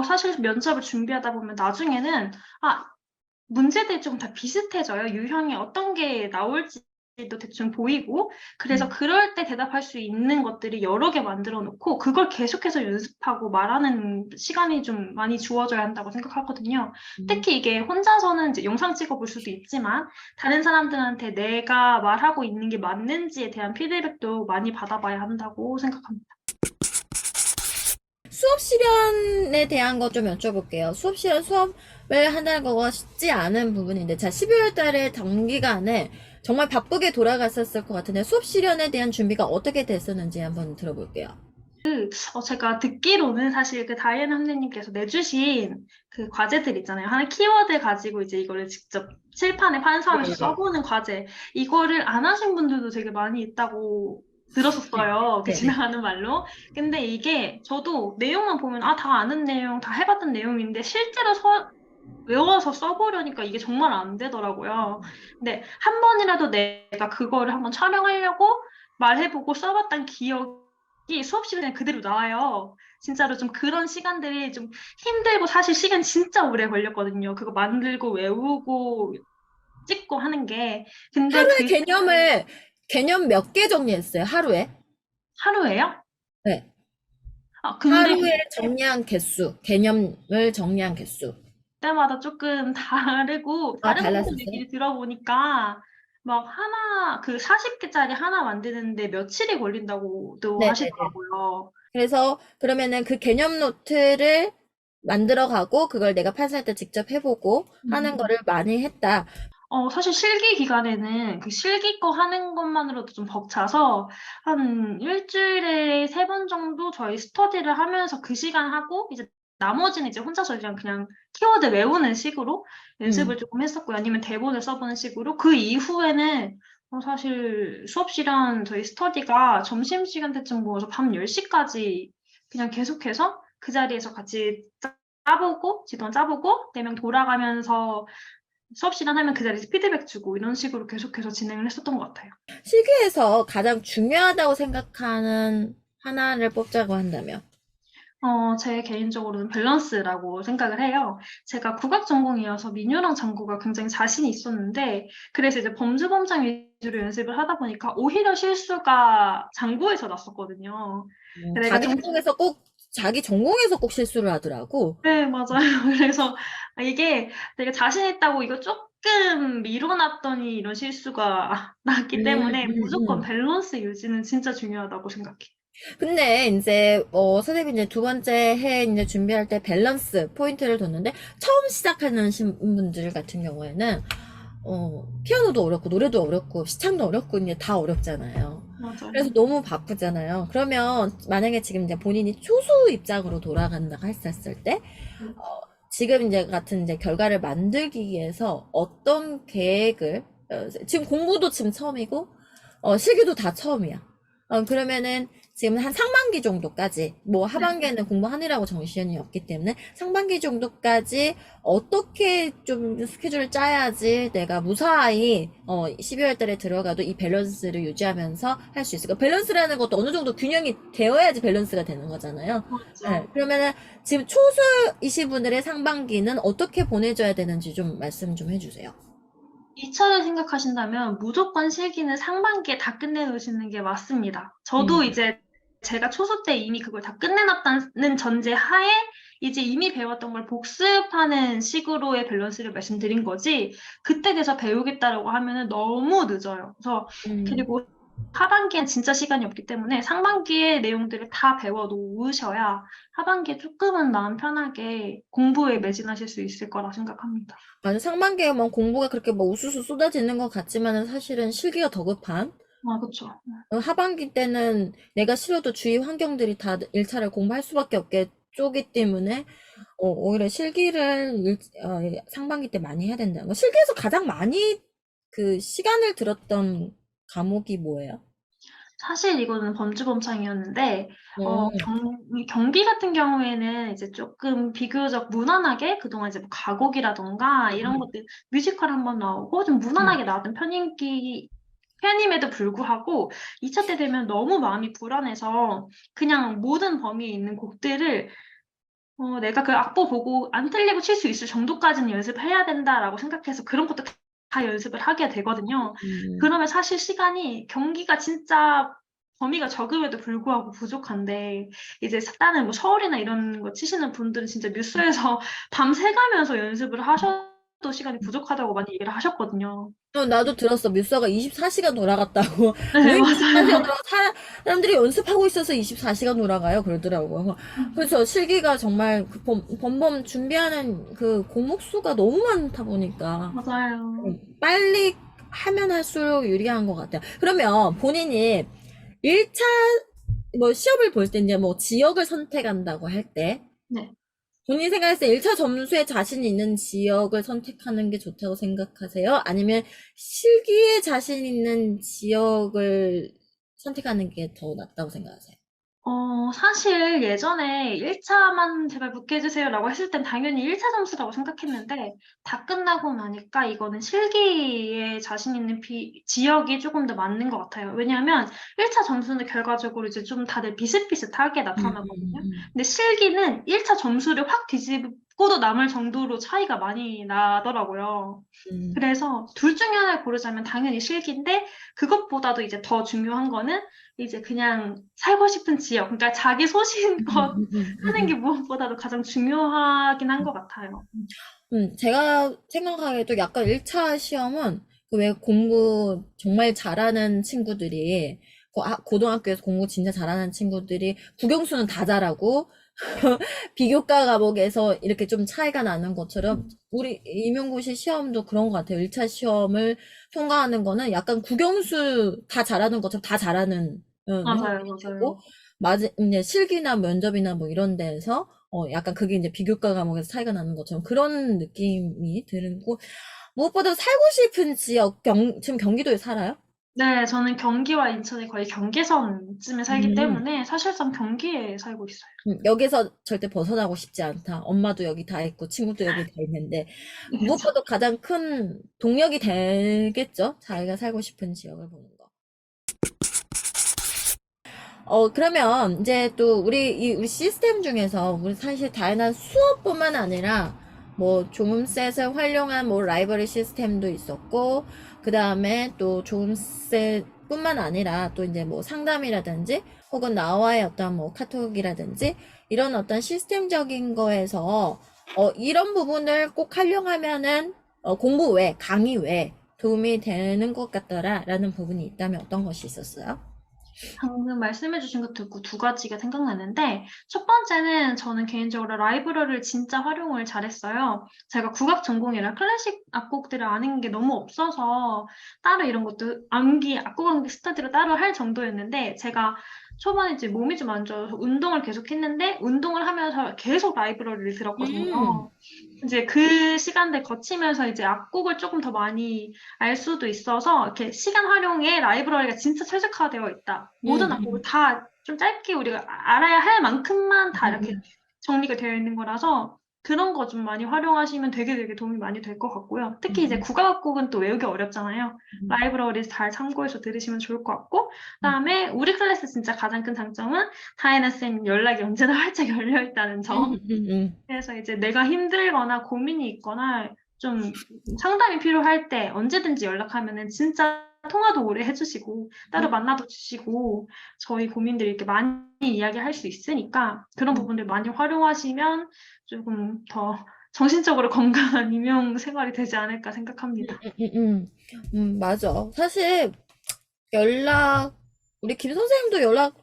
사실 면접을 준비하다 보면 나중에는, 문제들이 좀 다 비슷해져요. 유형이 어떤 게 나올지도 대충 보이고. 그래서 음. 그럴 때 대답할 수 있는 것들이 여러 개 만들어 놓고, 그걸 계속해서 연습하고 말하는 시간이 좀 많이 주어져야 한다고 생각하거든요. 음. 특히 이게 혼자서는 이제 영상 찍어 볼 수도 있지만, 다른 사람들한테 내가 말하고 있는 게 맞는지에 대한 피드백도 많이 받아봐야 한다고 생각합니다. 수업 실현에 대한 거 좀 여쭤볼게요. 수업 실현 수업을 한다는 거가 쉽지 않은 부분인데, 자, 12월 달에 단기간에 정말 바쁘게 돌아갔었을 것 같은데, 수업 실현에 대한 준비가 어떻게 됐었는지 한번 들어볼게요. 제가 듣기로는 사실 그 다이애나 선생님께서 내주신 그 과제들 있잖아요. 하나 키워드 가지고 이제 이거를 직접 칠판에 환수하면서 네네. 써보는 과제. 이거를 안 하신 분들도 되게 많이 있다고 들었었어요. 그 네네. 지나가는 말로. 근데 이게 저도 내용만 보면 다 아는 내용, 다 해봤던 내용인데 실제로 외워서 써보려니까 이게 정말 안 되더라고요. 근데 한 번이라도 내가 그거를 한번 촬영하려고 말해보고 써봤던 기억이 수업 시간에 그대로 나와요. 진짜로 좀 그런 시간들이 좀 힘들고 사실 시간 진짜 오래 걸렸거든요. 그거 만들고 외우고 찍고 하는 게. 근데 하루에 그 개념 몇 개 정리했어요, 하루에? 하루에요? 네. 근데 하루에 정리한 개수, 개념을 정리한 개수. 때마다 조금 다르고 아, 다른 분들 달랐었어요? 얘기를 들어보니까 막 하나 그 40개짜리 하나 만드는데 며칠이 걸린다고도 네네네. 하시더라고요. 그래서 그러면은 그 개념 노트를 만들어 가고 그걸 내가 판사할 때 직접 해보고 하는 음. 거를 많이 했다. 사실 실기 기간에는 그 실기 거 하는 것만으로도 좀 벅차서 한 일주일에 3번 정도 저희 스터디를 하면서 그 시간 하고 이제 나머지는 이제 혼자서 그냥 키워드 외우는 식으로 음. 연습을 조금 했었고요. 아니면 대본을 써보는 식으로. 그 이후에는 사실 수업 시간 저희 스터디가 점심시간 때쯤 모여서 밤 10시까지 그냥 계속해서 그 자리에서 같이 짜보고, 지도 짜보고, 4명 돌아가면서 수업 시간 하면 그 자리에서 피드백 주고 이런 식으로 계속해서 진행을 했었던 것 같아요. 실기에서 가장 중요하다고 생각하는 하나를 뽑자고 한다면. 제 개인적으로는 밸런스라고 생각을 해요. 제가 국악 전공이어서 민요랑 장구가 굉장히 자신이 있었는데, 그래서 이제 범주범장 위주로 연습을 하다 보니까 오히려 실수가 장구에서 났었거든요. 내가 좀, 자기 전공에서 꼭 실수를 하더라고. 네, 맞아요. 그래서 이게 되게 자신 있다고 이거 조금 미뤄놨더니 이런 실수가 났기 음, 때문에 무조건 음. 밸런스 유지는 진짜 중요하다고 생각해요. 근데 이제 선생님이 이제 두 번째 해 이제 준비할 때 밸런스 포인트를 뒀는데 처음 시작하는 분들 같은 경우에는 피아노도 어렵고 노래도 어렵고 시창도 어렵고 이제 다 어렵잖아요. 그래서 맞아요. 너무 바쁘잖아요. 그러면 만약에 지금 이제 본인이 초수 입장으로 돌아간다 했었을 때 지금 이제 같은 이제 결과를 만들기 위해서 어떤 계획을 지금 공부도 지금 처음이고 실기도 다 처음이야. 그러면은 지금 한 상반기 정도까지 뭐 네. 하반기에는 공부하느라고 정시연이 없기 때문에 상반기 정도까지 어떻게 좀 스케줄을 짜야지 내가 무사히 12월 달에 들어가도 이 밸런스를 유지하면서 할 수 있을까? 밸런스라는 것도 어느 정도 균형이 되어야지 밸런스가 되는 거잖아요. 네, 맞죠. 그러면은 지금 초수이신 분들의 상반기는 어떻게 보내줘야 되는지 좀 말씀 좀 해주세요. 2차를 생각하신다면 무조건 실기는 상반기에 다 끝내놓으시는 게 맞습니다. 음, 저도 이제 제가 초소 때 이미 그걸 다 끝내놨다는 전제 하에 이제 이미 배웠던 걸 복습하는 식으로의 밸런스를 말씀드린 거지, 그때 돼서 배우겠다라고 하면은 너무 늦어요. 그래서 음. 그리고 하반기엔 진짜 시간이 없기 때문에 상반기의 내용들을 다 배워 놓으셔야 하반기에 조금은 마음 편하게 공부에 매진하실 수 있을 거라 생각합니다. 맞아, 상반기에 뭐 공부가 그렇게 뭐 우수수 쏟아지는 것 같지만은 사실은 실기가 더 급한. 아, 그쵸. 하반기 때는 내가 싫어도 주위 환경들이 다 1차를 공부할 수밖에 없겠죠기 때문에 오히려 실기를 상반기 때 많이 해야 된다는 거. 실기에서 가장 많이 그 시간을 들었던 과목이 뭐예요? 사실 이거는 범주범창이었는데, 음, 경비 같은 경우에는 이제 조금 비교적 무난하게 그동안 이제 뭐 가곡이라던가 이런 것들 뮤지컬 한번 나오고 좀 음, 무난하게 나왔던 편임에도 불구하고 2차 때 되면 너무 마음이 불안해서 그냥 모든 범위에 있는 곡들을 내가 그 악보 보고 안 틀리고 칠 수 있을 정도까지는 연습해야 된다라고 생각해서 그런 것도 다 연습을 하게 되거든요. 음, 그러면 사실 시간이 경기가 진짜 범위가 적음에도 불구하고 부족한데 이제 다른 뭐 서울이나 이런 거 치시는 분들은 진짜 뉴스에서 밤새 가면서 연습을 하셔도 시간이 부족하다고 많이 얘기를 하셨거든요. 나도 들었어. 뮤서가 24시간 돌아갔다고. 네, 왜 24시간 맞아요. 돌아가? 사람들이 연습하고 있어서 24시간 돌아가요. 그러더라고. 그래서 실기가 정말 그 범범 준비하는 그 과목 수가 너무 많다 보니까 맞아요. 빨리 하면 할수록 유리한 것 같아요. 그러면 본인이 1차 뭐 시험을 볼 때 이제 뭐 지역을 선택한다고 할 때 네. 본인 생각했을 때 1차 점수에 자신 있는 지역을 선택하는 게 좋다고 생각하세요? 아니면 실기에 자신 있는 지역을 선택하는 게 더 낫다고 생각하세요? 사실 예전에 1차만 제발 붙게 해주세요라고 했을 땐 당연히 1차 점수라고 생각했는데, 다 끝나고 나니까 이거는 실기에 자신 있는 지역이 조금 더 맞는 것 같아요. 왜냐하면 1차 점수는 결과적으로 이제 좀 다들 비슷비슷하게 나타나거든요. 근데 실기는 1차 점수를 확 뒤집고도 남을 정도로 차이가 많이 나더라고요. 음, 그래서 둘 중에 하나를 고르자면 당연히 실기인데, 그것보다도 이제 더 중요한 거는 이제 그냥 살고 싶은 지역, 그러니까 자기 소신껏 하는 게 무엇보다도 가장 중요하긴 한 것 같아요. 제가 생각하기에도 약간 1차 시험은 그 왜 공부 정말 잘하는 친구들이 고등학교에서 공부 진짜 잘하는 친구들이 국영수는 다 잘하고 비교과 과목에서 이렇게 좀 차이가 나는 것처럼 우리 임용고시 시험도 그런 것 같아요. 1차 시험을 통과하는 거는 약간 국영수 다 잘하는 것처럼 다 잘하는 형국이 맞아요, 되고 맞아요. 이제 실기나 면접이나 뭐 이런 데에서 약간 그게 이제 비교과 과목에서 차이가 나는 것처럼 그런 느낌이 들고 무엇보다 살고 싶은 지역 지금 경기도에 살아요? 네, 저는 경기와 인천이 거의 경계선쯤에 살기 음. 때문에 사실상 경기에 살고 있어요. 여기서 절대 벗어나고 싶지 않다. 엄마도 여기 다 있고, 친구도 여기 다 있는데, 그렇죠. 무엇보다 가장 큰 동력이 되겠죠? 자기가 살고 싶은 지역을 보는 거. 그러면 이제 또 우리 시스템 중에서 우리 사실 다양한 수업뿐만 아니라 뭐 조음셋을 활용한 뭐 라이브러리 시스템도 있었고, 그 다음에 또 조음셋뿐만 아니라 또 이제 뭐 상담이라든지 혹은 나와의 어떤 뭐 카톡이라든지 이런 어떤 시스템적인 거에서 이런 부분을 꼭 활용하면은 공부 외, 강의 외 도움이 되는 것 같더라라는 부분이 있다면 어떤 것이 있었어요? 방금 말씀해주신 거 듣고 두 가지가 생각나는데, 첫 번째는 저는 개인적으로 라이브러리를 진짜 활용을 잘했어요. 제가 국악 전공이라 클래식 악곡들을 아는 게 너무 없어서 따로 이런 것도 악곡 암기 스터디를 따로 할 정도였는데, 제가 초반에 이제 몸이 좀 안 좋아서 운동을 계속 했는데, 운동을 하면서 계속 라이브러리를 음, 들었거든요. 이제 그 시간들 거치면서 이제 악곡을 조금 더 많이 알 수도 있어서 이렇게 시간 활용에 라이브러리가 진짜 최적화되어 있다. 모든 악곡을 음, 다 좀 짧게 우리가 알아야 할 만큼만 다 이렇게 음, 정리가 되어 있는 거라서 그런 거 좀 많이 활용하시면 되게 도움이 많이 될 것 같고요. 특히 이제 음, 국악악곡은 또 외우기 어렵잖아요. 음, 라이브러리 잘 참고해서 들으시면 좋을 것 같고, 음, 그다음에 우리 클래스 진짜 가장 큰 장점은 다이나 쌤 연락이 언제나 활짝 열려 있다는 점. 음. 그래서 이제 내가 힘들거나 고민이 있거나 좀 상담이 필요할 때 언제든지 연락하면은 진짜 통화도 오래 해주시고 따로 음, 만나도 주시고 저희 고민들 이렇게 많이 이야기할 수 있으니까 그런 음, 부분들 많이 활용하시면 조금 더 정신적으로 건강한 임용 생활이 되지 않을까 생각합니다. 맞아. 사실 연락, 우리 김 선생님도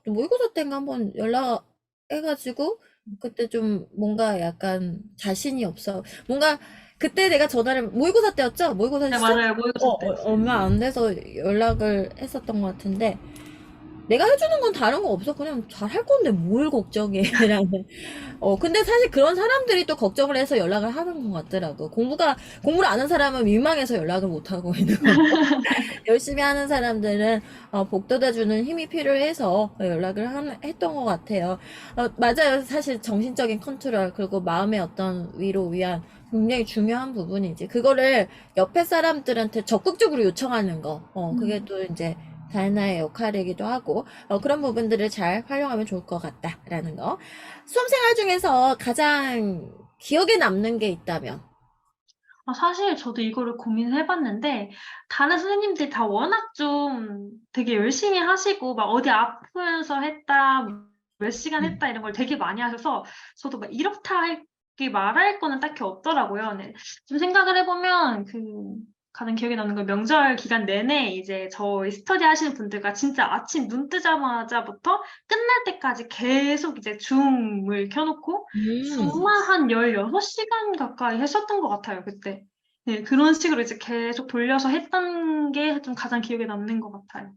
모의고사 때인가 한번 연락해가지고, 그때 좀 뭔가 약간 자신이 없어. 뭔가, 그때 내가 모의고사 때였죠? 모의고사 네, 시작? 맞아요. 모의고사 때. 얼마 안 돼서 연락을 했었던 것 같은데, 내가 해주는 건 다른 거 없어. 그냥 잘 할 건데 뭘 걱정해. 라는. 근데 사실 그런 사람들이 또 걱정을 해서 연락을 하는 것 같더라고. 공부를 아는 사람은 민망해서 연락을 못 하고 있는 거고. 열심히 하는 사람들은 복돋아주는 힘이 필요해서 했던 것 같아요. 맞아요. 사실 정신적인 컨트롤 그리고 마음의 어떤 위로 위안 굉장히 중요한 부분이지. 그거를 옆에 사람들한테 적극적으로 요청하는 거. 그게 또 이제 다이나의 역할이기도 하고 그런 부분들을 잘 활용하면 좋을 것 같다라는 거. 수험생활 중에서 가장 기억에 남는 게 있다면? 사실 저도 이거를 고민을 해봤는데, 다른 선생님들이 다 워낙 좀 되게 열심히 하시고, 막 어디 아프면서 했다, 몇 시간 음. 했다, 이런 걸 되게 많이 하셔서, 저도 막 이렇다 게 말할 거는 딱히 없더라고요. 네. 좀 생각을 해보면, 가장 기억에 남는 건 명절 기간 내내 이제 저희 스터디 하시는 분들과 진짜 아침 눈 뜨자마자부터 끝날 때까지 계속 이제 줌을 켜놓고, 음. 줌만 한 16시간 가까이 하셨던 것 같아요, 그때. 네, 그런 식으로 이제 계속 돌려서 했던 게 좀 가장 기억에 남는 것 같아요.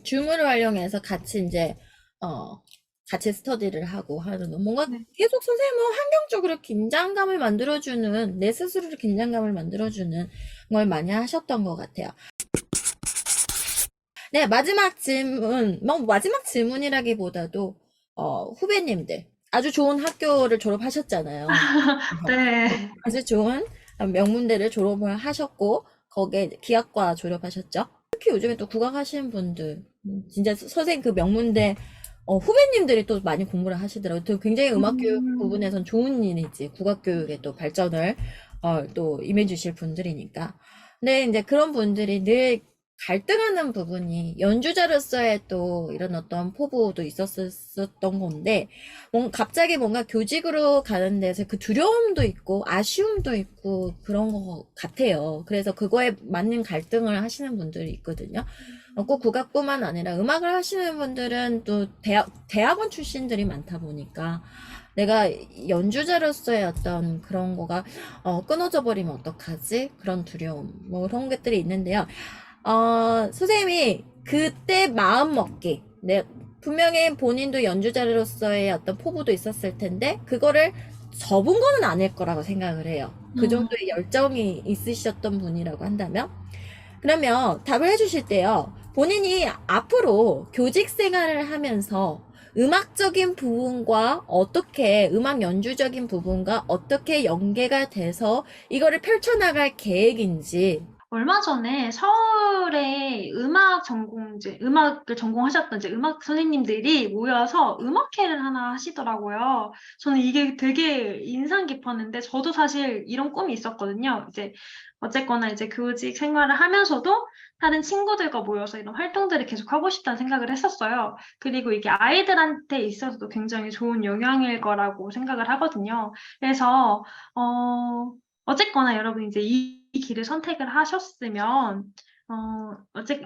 줌을 활용해서 어, 같이 스터디를 하고 하는 거. 뭔가 네. 계속 선생님은 환경적으로 긴장감을 만들어주는, 내 스스로를 긴장감을 만들어주는 걸 많이 하셨던 것 같아요. 네, 마지막 질문이라기보다도, 후배님들, 아주 좋은 학교를 졸업하셨잖아요. 네. 아주 좋은 명문대를 졸업을 하셨고, 거기에 기악과 졸업하셨죠. 특히 요즘에 또 국악하시는 분들, 진짜 선생님 그 명문대 후배님들이 또 많이 공부를 하시더라고요. 또 굉장히 음악교육 음, 부분에선 좋은 일이지. 국악교육의 또 발전을 또 임해주실 분들이니까. 근데 이제 그런 분들이 늘 갈등하는 부분이 연주자로서의 또 이런 어떤 포부도 있었던 건데, 갑자기 뭔가 교직으로 가는 데서 그 두려움도 있고 아쉬움도 있고 그런 것 같아요. 그래서 그거에 맞는 갈등을 하시는 분들이 있거든요. 꼭 국악뿐만 아니라 음악을 하시는 분들은 또 대학원 출신들이 많다 보니까 내가 연주자로서의 어떤 그런 거가 끊어져 버리면 어떡하지? 그런 두려움, 뭐 그런 것들이 있는데요. 선생님이 그때 마음 먹기, 분명히 본인도 연주자로서의 어떤 포부도 있었을 텐데, 그거를 접은 거는 아닐 거라고 생각을 해요. 그 음, 정도의 열정이 있으셨던 분이라고 한다면? 그러면 답을 해주실 때요. 본인이 앞으로 교직 생활을 하면서 음악적인 부분과 음악 연주적인 부분과 어떻게 연계가 돼서 이거를 펼쳐나갈 계획인지, 얼마 전에 서울에 이제 음악을 전공하셨던 이제 음악 선생님들이 모여서 음악회를 하나 하시더라고요. 저는 이게 되게 인상 깊었는데, 저도 사실 이런 꿈이 있었거든요. 이제 어쨌거나 이제 교직 생활을 하면서도 다른 친구들과 모여서 이런 활동들을 계속 하고 싶다는 생각을 했었어요. 그리고 이게 아이들한테 있어서도 굉장히 좋은 영향일 거라고 생각을 하거든요. 그래서, 어쨌거나 여러분 이제 이 길을 선택을 하셨으면,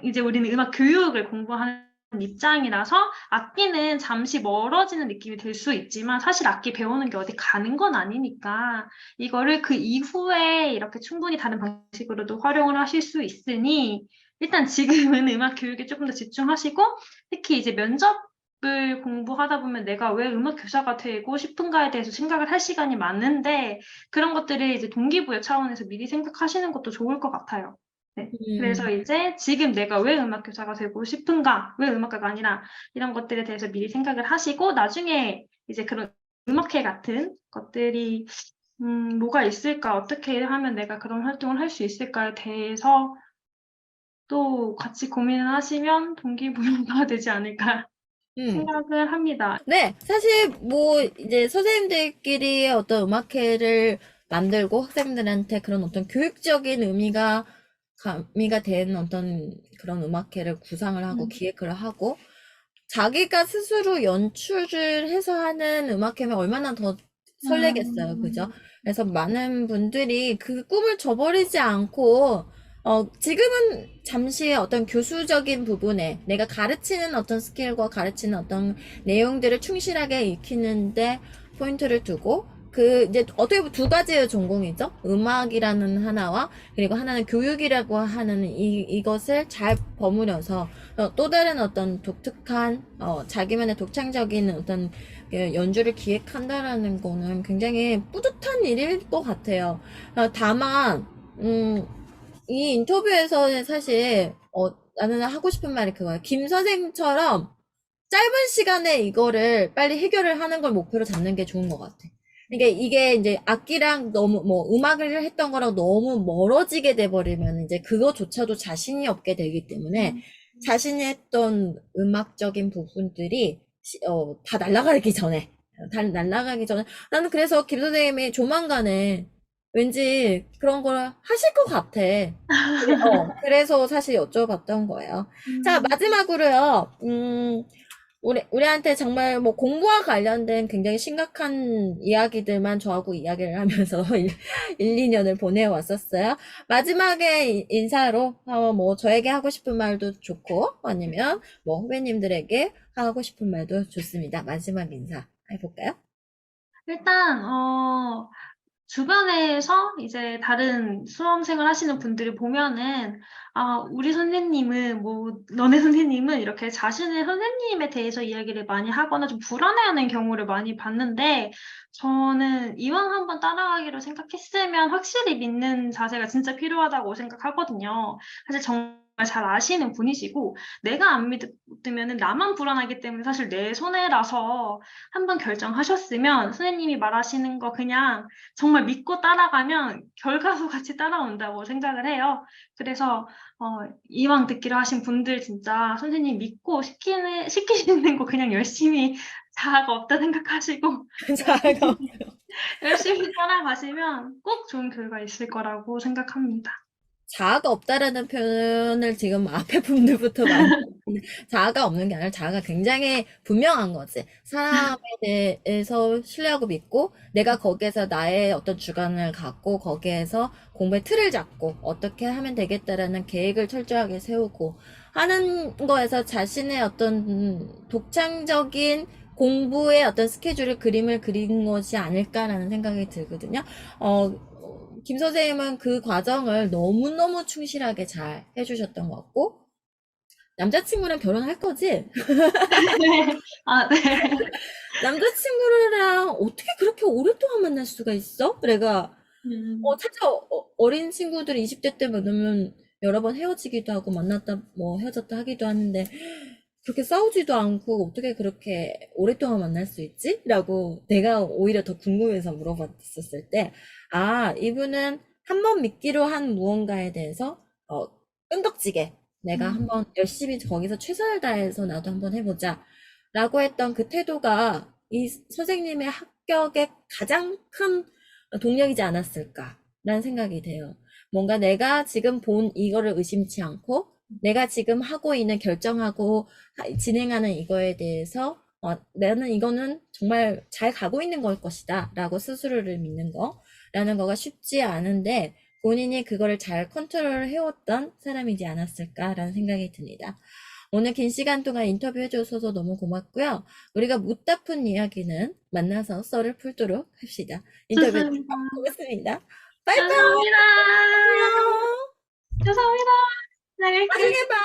이제 우리는 음악 교육을 공부하는 입장이라서 악기는 잠시 멀어지는 느낌이 들 수 있지만, 사실 악기 배우는 게 어디 가는 건 아니니까 이거를 그 이후에 이렇게 충분히 다른 방식으로도 활용을 하실 수 있으니, 일단 지금은 음악 교육에 조금 더 집중하시고, 특히 이제 면접을 공부하다 보면 내가 왜 음악 교사가 되고 싶은가에 대해서 생각을 할 시간이 많은데, 그런 것들을 이제 동기부여 차원에서 미리 생각하시는 것도 좋을 것 같아요. 네. 그래서 이제 지금 내가 왜 음악 교사가 되고 싶은가, 왜 음악가가 아니라, 이런 것들에 대해서 미리 생각을 하시고, 나중에 이제 그런 음악회 같은 것들이 뭐가 있을까, 어떻게 하면 내가 그런 활동을 할 수 있을까에 대해서 또 같이 고민을 하시면 동기부여가 되지 않을까 음. 생각을 합니다. 네, 사실 뭐 이제 선생님들끼리 어떤 음악회를 만들고 학생들한테 그런 어떤 교육적인 의미가 가미가 된 어떤 그런 음악회를 구상을 하고 음. 기획을 하고 자기가 스스로 연출을 해서 하는 음악회면 얼마나 더 설레겠어요. 그죠? 음. 그래서 많은 분들이 그 꿈을 저버리지 않고, 지금은 잠시 어떤 교수적인 부분에 내가 가르치는 어떤 스킬과 가르치는 어떤 내용들을 충실하게 익히는데 포인트를 두고, 이제 어떻게 보면 두 가지의 전공이죠. 음악이라는 하나와, 그리고 하나는 교육이라고 하는 이것을 잘 버무려서 또 다른 어떤 독특한 자기만의 독창적인 어떤 연주를 기획한다라는 거는 굉장히 뿌듯한 일일 것 같아요. 다만 이 인터뷰에서는 사실 나는 하고 싶은 말이 그거야. 김 선생처럼 짧은 시간에 이거를 빨리 해결을 하는 걸 목표로 잡는 게 좋은 것 같아. 그러니까 이게 이제 악기랑 너무 뭐 음악을 했던 거랑 너무 멀어지게 돼버리면 이제 그거조차도 자신이 없게 되기 때문에 음. 자신이 했던 음악적인 부분들이 다 날아가기 전에 다 날아가기 전에 나는 그래서 김 선생님이 조만간에 왠지 그런 걸 하실 것 같아. 그래서 사실 여쭤봤던 거예요. 자, 음. 마지막으로요. 우리한테 정말 뭐 공부와 관련된 굉장히 심각한 이야기들만 저하고 이야기를 하면서 2년을 보내왔었어요. 마지막에 인사로 뭐 저에게 하고 싶은 말도 좋고 아니면 뭐 후배님들에게 하고 싶은 말도 좋습니다. 마지막 인사 해볼까요? 일단, 주변에서 이제 다른 수험생을 하시는 분들을 보면은, 우리 선생님은, 뭐, 너네 선생님은 이렇게 자신의 선생님에 대해서 이야기를 많이 하거나 좀 불안해하는 경우를 많이 봤는데, 저는 이왕 한번 따라가기로 생각했으면 확실히 믿는 자세가 진짜 필요하다고 생각하거든요. 사실 정말 잘 아시는 분이시고, 내가 안 믿으면은 나만 불안하기 때문에 사실 내 손해라서 한번 결정하셨으면 선생님이 말하시는 거 그냥 정말 믿고 따라가면 결과도 같이 따라온다고 생각을 해요. 그래서 이왕 듣기로 하신 분들 진짜 선생님 믿고 시키시는 거 그냥 열심히 자아가 없다 생각하시고 열심히, 자, 열심히 따라가시면 꼭 좋은 결과 있을 거라고 생각합니다. 자아가 없다라는 표현을 지금 앞에 분들부터 많이 했는데 자아가 없는 게 아니라 자아가 굉장히 분명한 거지. 사람에 대해서 신뢰하고 믿고 내가 거기에서 나의 어떤 주관을 갖고 거기에서 공부의 틀을 잡고 어떻게 하면 되겠다라는 계획을 철저하게 세우고 하는 거에서 자신의 어떤 독창적인 공부의 어떤 스케줄을 그림을 그린 것이 아닐까라는 생각이 들거든요. 김 선생님은 그 과정을 너무너무 충실하게 잘 해주셨던 것 같고, 남자친구랑 결혼할 거지? 아, 네. 남자친구랑 어떻게 그렇게 오랫동안 만날 수가 있어? 내가, 음. 사실 어린 친구들이 20대 때 만나면 여러 번 헤어지기도 하고 만났다, 뭐 헤어졌다 하기도 하는데, 그렇게 싸우지도 않고 어떻게 그렇게 오랫동안 만날 수 있지? 라고 내가 오히려 더 궁금해서 물어봤었을 때, 이분은 한 번 믿기로 한 무언가에 대해서 어, 끈덕지게 내가 한번 열심히 거기서 최선을 다해서 나도 한번 해보자 라고 했던 그 태도가 이 선생님의 합격의 가장 큰 동력이지 않았을까라는 생각이 돼요. 뭔가 내가 지금 본 이거를 의심치 않고 내가 지금 하고 있는 결정하고 진행하는 이거에 대해서 나는 이거는 정말 잘 가고 있는 걸 것이다 라고 스스로를 믿는 거라는 거가 쉽지 않은데 본인이 그거를 잘 컨트롤 해왔던 사람이지 않았을까라는 생각이 듭니다. 오늘 긴 시간 동안 인터뷰 해줘서 너무 고맙고요. 우리가 못 다 푼 이야기는 만나서 썰을 풀도록 합시다. 인터뷰 좋습니다. 고맙습니다. 바이바이. 감사합니다. 안녕. 감사합니다. 네. 나중에 봐.